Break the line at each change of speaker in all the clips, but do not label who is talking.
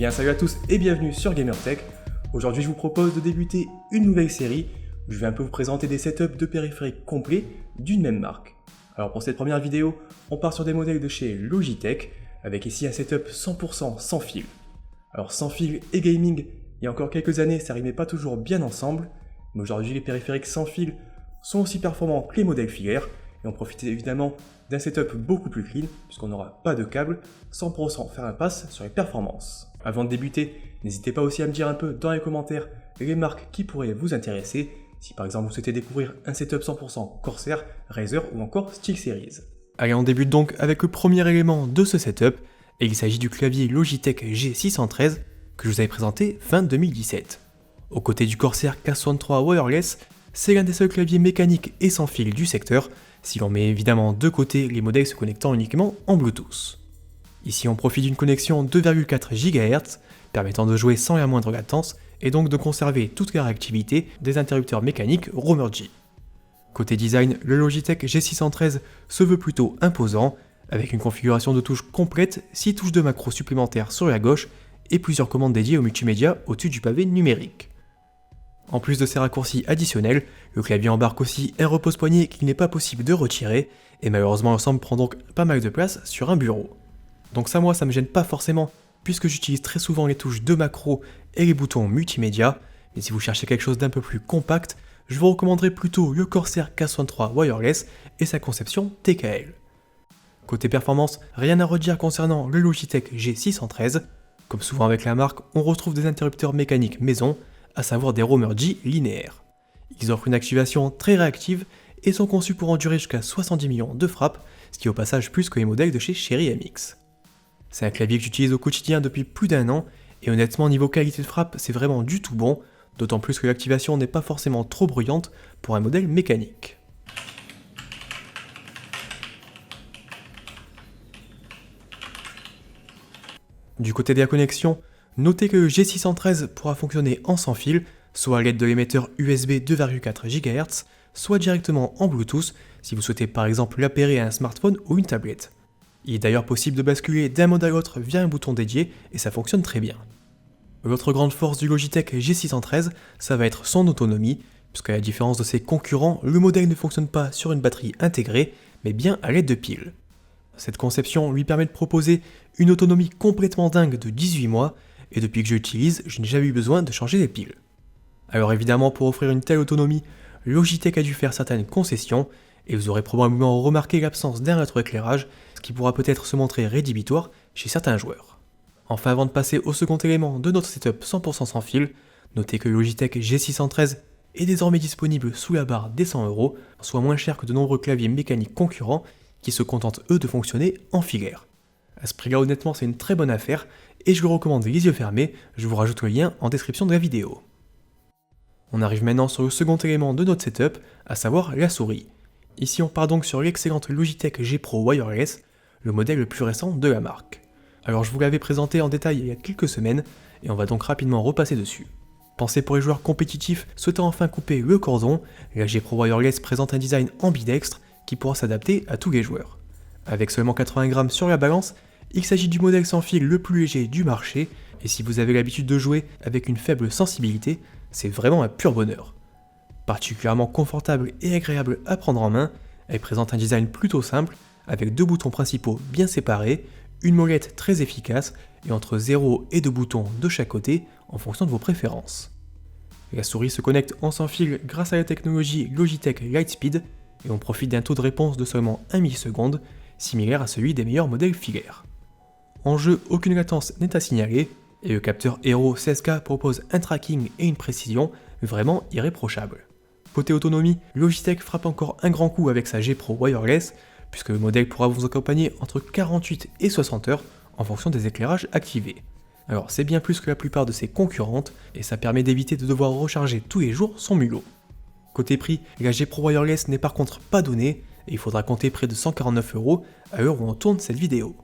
bien salut à tous et bienvenue sur GamerTech. Aujourd'hui je vous propose de débuter une nouvelle série où je vais un peu vous présenter des setups de périphériques complets d'une même marque. Alors pour cette première vidéo, on part sur des modèles de chez Logitech avec ici un setup 100% sans fil. Alors sans fil et gaming, il y a encore quelques années ça rimait pas toujours bien ensemble, mais aujourd'hui les périphériques sans fil sont aussi performants que les modèles filaires et on profite évidemment d'un setup beaucoup plus clean puisqu'on n'aura pas de câble sans pour autant faire impasse sur les performances. Avant de débuter, n'hésitez pas aussi à me dire un peu dans les commentaires les marques qui pourraient vous intéresser si par exemple vous souhaitez découvrir un setup 100% Corsair, Razer ou encore SteelSeries. Allez, on débute donc avec le premier élément de ce setup et il s'agit du clavier Logitech G613 que je vous avais présenté fin 2017. Aux côtés du Corsair K63 Wireless, c'est l'un des seuls claviers mécaniques et sans fil du secteur, si l'on met évidemment de côté les modèles se connectant uniquement en Bluetooth. Ici on profite d'une connexion 2,4 GHz, permettant de jouer sans la moindre latence et donc de conserver toute la réactivité des interrupteurs mécaniques Romergy. Côté design, le Logitech G613 se veut plutôt imposant, avec une configuration de touches complète, 6 touches de macro supplémentaires sur la gauche et plusieurs commandes dédiées au multimédia au-dessus du pavé numérique. En plus de ces raccourcis additionnels, le clavier embarque aussi un repose-poignet qu'il n'est pas possible de retirer, et malheureusement l'ensemble prend donc pas mal de place sur un bureau. Donc ça moi ça me gêne pas forcément, puisque j'utilise très souvent les touches de macro et les boutons multimédia, mais si vous cherchez quelque chose d'un peu plus compact, je vous recommanderais plutôt le Corsair K63 Wireless et sa conception TKL. Côté performance, rien à redire concernant le Logitech G613, comme souvent avec la marque, on retrouve des interrupteurs mécaniques maison, à savoir des Romergy linéaires. Ils offrent une activation très réactive et sont conçus pour endurer jusqu'à 70 millions de frappes, ce qui est au passage plus que les modèles de chez Cherry MX. C'est un clavier que j'utilise au quotidien depuis plus d'un an, et honnêtement niveau qualité de frappe c'est vraiment du tout bon, d'autant plus que l'activation n'est pas forcément trop bruyante pour un modèle mécanique. Du côté de la connexion, notez que le G613 pourra fonctionner en sans fil, soit à l'aide de l'émetteur USB 2,4 GHz, soit directement en Bluetooth si vous souhaitez par exemple l'appairer à un smartphone ou une tablette. Il est d'ailleurs possible de basculer d'un mode à l'autre via un bouton dédié et ça fonctionne très bien. L'autre grande force du Logitech G613, ça va être son autonomie, puisqu'à la différence de ses concurrents, le modèle ne fonctionne pas sur une batterie intégrée, mais bien à l'aide de piles. Cette conception lui permet de proposer une autonomie complètement dingue de 18 mois, et depuis que je l'utilise, je n'ai jamais eu besoin de changer les piles. Alors évidemment, pour offrir une telle autonomie, Logitech a dû faire certaines concessions, et vous aurez probablement remarqué l'absence d'un rétroéclairage, ce qui pourra peut-être se montrer rédhibitoire chez certains joueurs. Enfin, avant de passer au second élément de notre setup 100% sans fil, notez que le Logitech G613 est désormais disponible sous la barre des 100€, soit moins cher que de nombreux claviers mécaniques concurrents qui se contentent eux de fonctionner en filaire. À ce prix-là, honnêtement, c'est une très bonne affaire et je le recommande les yeux fermés, je vous rajoute le lien en description de la vidéo. On arrive maintenant sur le second élément de notre setup, à savoir la souris. Ici on part donc sur l'excellente Logitech G Pro Wireless, le modèle le plus récent de la marque. Alors je vous l'avais présenté en détail il y a quelques semaines, et on va donc rapidement repasser dessus. Pensé pour les joueurs compétitifs souhaitant enfin couper le cordon, la G Pro Wireless présente un design ambidextre qui pourra s'adapter à tous les joueurs. Avec seulement 80 grammes sur la balance, il s'agit du modèle sans fil le plus léger du marché, et si vous avez l'habitude de jouer avec une faible sensibilité, c'est vraiment un pur bonheur. Particulièrement confortable et agréable à prendre en main, elle présente un design plutôt simple, avec deux boutons principaux bien séparés, une molette très efficace et entre 0 et 2 boutons de chaque côté en fonction de vos préférences. La souris se connecte en sans fil grâce à la technologie Logitech Lightspeed et on profite d'un taux de réponse de seulement 1 milliseconde, similaire à celui des meilleurs modèles filaires. En jeu, aucune latence n'est à signaler et le capteur Hero 16K propose un tracking et une précision vraiment irréprochables. Côté autonomie, Logitech frappe encore un grand coup avec sa G Pro Wireless, puisque le modèle pourra vous accompagner entre 48 et 60 heures en fonction des éclairages activés. Alors c'est bien plus que la plupart de ses concurrentes, et ça permet d'éviter de devoir recharger tous les jours son mulot. Côté prix, la G Pro Wireless n'est par contre pas donnée, et il faudra compter près de 149€ à l'heure où on tourne cette vidéo.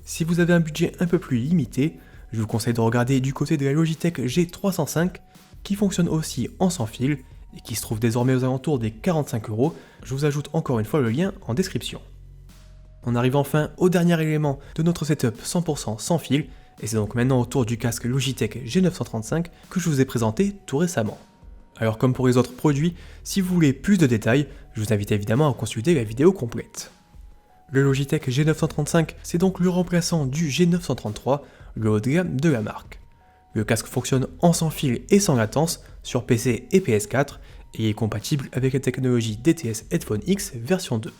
Si vous avez un budget un peu plus limité, je vous conseille de regarder du côté de la Logitech G305, qui fonctionne aussi en sans fil, et qui se trouve désormais aux alentours des 45€, je vous ajoute encore une fois le lien en description. On arrive enfin au dernier élément de notre setup 100% sans fil, Et c'est donc maintenant au tour du casque Logitech G935 que je vous ai présenté tout récemment. Alors comme pour les autres produits, si vous voulez plus de détails, je vous invite évidemment à consulter la vidéo complète. Le Logitech G935, c'est donc le remplaçant du G933, le haut de gamme de la marque. Le casque fonctionne en sans fil et sans latence sur PC et PS4 et est compatible avec la technologie DTS Headphone X version 2.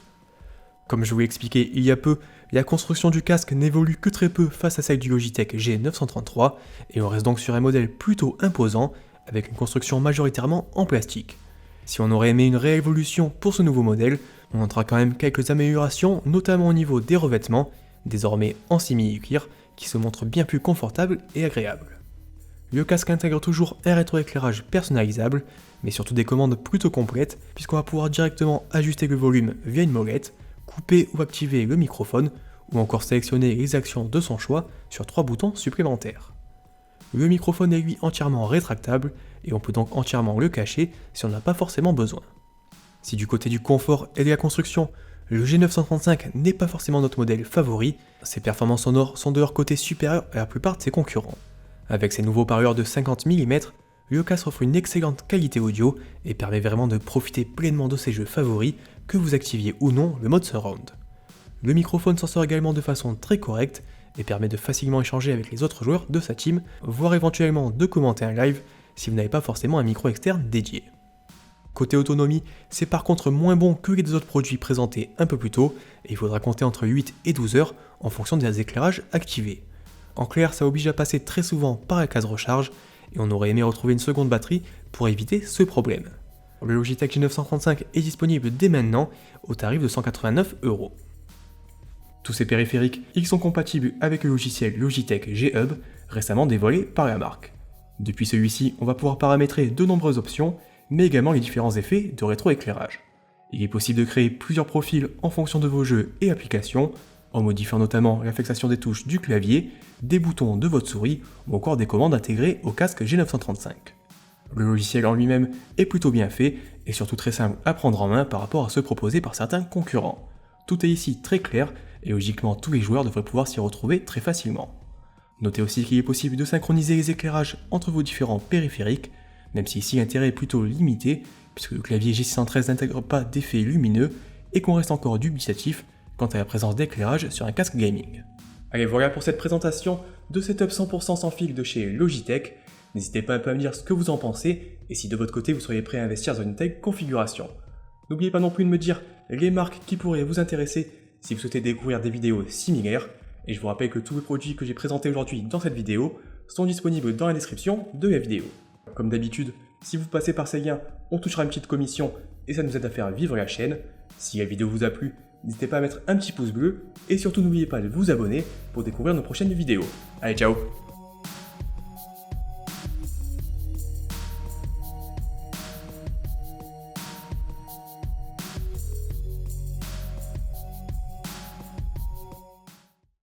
Comme je vous l'ai expliqué il y a peu, la construction du casque n'évolue que très peu face à celle du Logitech G933 et on reste donc sur un modèle plutôt imposant avec une construction majoritairement en plastique. Si on aurait aimé une réévolution pour ce nouveau modèle, on notera quand même quelques améliorations, notamment au niveau des revêtements, désormais en simili-cuir, qui se montrent bien plus confortables et agréables. Le casque intègre toujours un rétroéclairage personnalisable, mais surtout des commandes plutôt complètes, puisqu'on va pouvoir directement ajuster le volume via une molette, couper ou activer le microphone, ou encore sélectionner les actions de son choix sur 3 boutons supplémentaires. Le microphone est lui entièrement rétractable, et on peut donc entièrement le cacher si on n'a pas forcément besoin. Si du côté du confort et de la construction, le G935 n'est pas forcément notre modèle favori, ses performances sonores sont de leur côté supérieures à la plupart de ses concurrents. Avec ses nouveaux parleurs de 50 mm, le casque offre une excellente qualité audio et permet vraiment de profiter pleinement de ses jeux favoris, que vous activiez ou non le mode surround. Le microphone s'en sort également de façon très correcte et permet de facilement échanger avec les autres joueurs de sa team, voire éventuellement de commenter un live si vous n'avez pas forcément un micro externe dédié. Côté autonomie, c'est par contre moins bon que les deux autres produits présentés un peu plus tôt, et il faudra compter entre 8 et 12 heures en fonction des éclairages activés. En clair, ça oblige à passer très souvent par la case recharge, et on aurait aimé retrouver une seconde batterie pour éviter ce problème. Le Logitech G935 est disponible dès maintenant au tarif de 189 €. Tous ces périphériques, ils sont compatibles avec le logiciel Logitech G-Hub, récemment dévoilé par la marque. Depuis celui-ci, on va pouvoir paramétrer de nombreuses options, mais également les différents effets de rétroéclairage. Il est possible de créer plusieurs profils en fonction de vos jeux et applications, en modifiant notamment la fixation des touches du clavier, des boutons de votre souris ou encore des commandes intégrées au casque G935. Le logiciel en lui-même est plutôt bien fait et surtout très simple à prendre en main par rapport à ceux proposés par certains concurrents. Tout est ici très clair et logiquement tous les joueurs devraient pouvoir s'y retrouver très facilement. Notez aussi qu'il est possible de synchroniser les éclairages entre vos différents périphériques, même si ici l'intérêt est plutôt limité puisque le clavier G613 n'intègre pas d'effet lumineux et qu'on reste encore dubitatif quant à la présence d'éclairage sur un casque gaming. Allez, voilà pour cette présentation de setup 100% sans fil de chez Logitech. N'hésitez pas un peu à me dire ce que vous en pensez et si de votre côté vous seriez prêt à investir dans une telle configuration. N'oubliez pas non plus de me dire les marques qui pourraient vous intéresser si vous souhaitez découvrir des vidéos similaires. Et je vous rappelle que tous les produits que j'ai présentés aujourd'hui dans cette vidéo sont disponibles dans la description de la vidéo. Comme d'habitude, si vous passez par ces liens, on touchera une petite commission et ça nous aide à faire vivre la chaîne. Si la vidéo vous a plu, n'hésitez pas à mettre un petit pouce bleu et surtout n'oubliez pas de vous abonner pour découvrir nos prochaines vidéos. Allez, ciao!